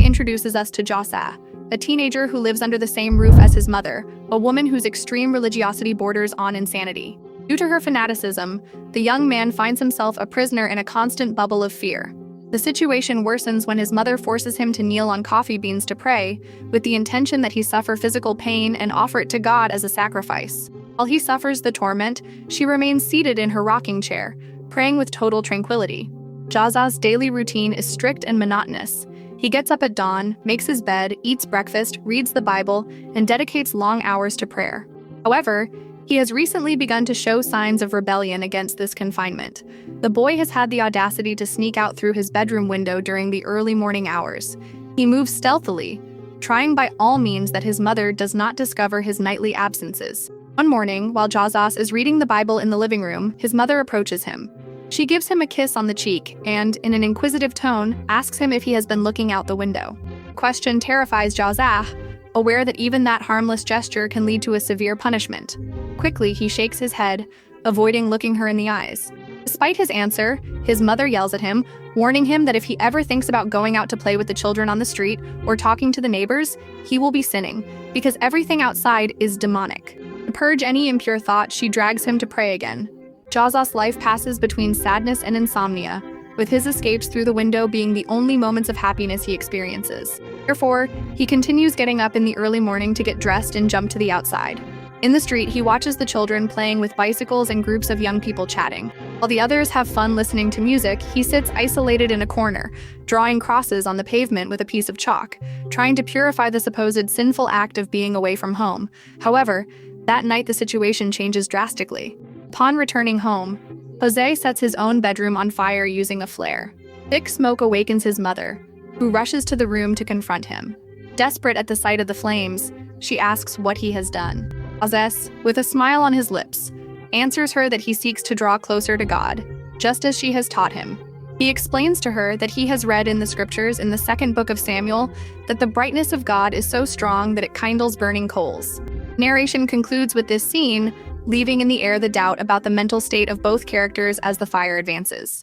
introduces us to José, a teenager who lives under the same roof as his mother, a woman whose extreme religiosity borders on insanity. Due to her fanaticism, the young man finds himself a prisoner in a constant bubble of fear. The situation worsens when his mother forces him to kneel on coffee beans to pray, with the intention that he suffer physical pain and offer it to God as a sacrifice. While he suffers the torment, she remains seated in her rocking chair, praying with total tranquility. José's daily routine is strict and monotonous. He gets up at dawn, makes his bed, eats breakfast, reads the Bible, and dedicates long hours to prayer. However, he has recently begun to show signs of rebellion against this confinement. The boy has had the audacity to sneak out through his bedroom window during the early morning hours. He moves stealthily, trying by all means that his mother does not discover his nightly absences. One morning, while José is reading the Bible in the living room, his mother approaches him. She gives him a kiss on the cheek and, in an inquisitive tone, asks him if he has been looking out the window. The question terrifies José, aware that even that harmless gesture can lead to a severe punishment. Quickly, he shakes his head, avoiding looking her in the eyes. Despite his answer, his mother yells at him, warning him that if he ever thinks about going out to play with the children on the street or talking to the neighbors, he will be sinning, because everything outside is demonic. To purge any impure thought, she drags him to pray again. José's life passes between sadness and insomnia, with his escapes through the window being the only moments of happiness he experiences. Therefore, he continues getting up in the early morning to get dressed and jump to the outside. In the street, he watches the children playing with bicycles and groups of young people chatting. While the others have fun listening to music, he sits isolated in a corner, drawing crosses on the pavement with a piece of chalk, trying to purify the supposed sinful act of being away from home. However, that night the situation changes drastically. Upon returning home, José sets his own bedroom on fire using a flare. Thick smoke awakens his mother, who rushes to the room to confront him. Desperate at the sight of the flames, she asks what he has done. José, with a smile on his lips, answers her that he seeks to draw closer to God, just as she has taught him. He explains to her that he has read in the scriptures in the second book of Samuel that the brightness of God is so strong that it kindles burning coals. Narration concludes with this scene, leaving in the air the doubt about the mental state of both characters as the fire advances.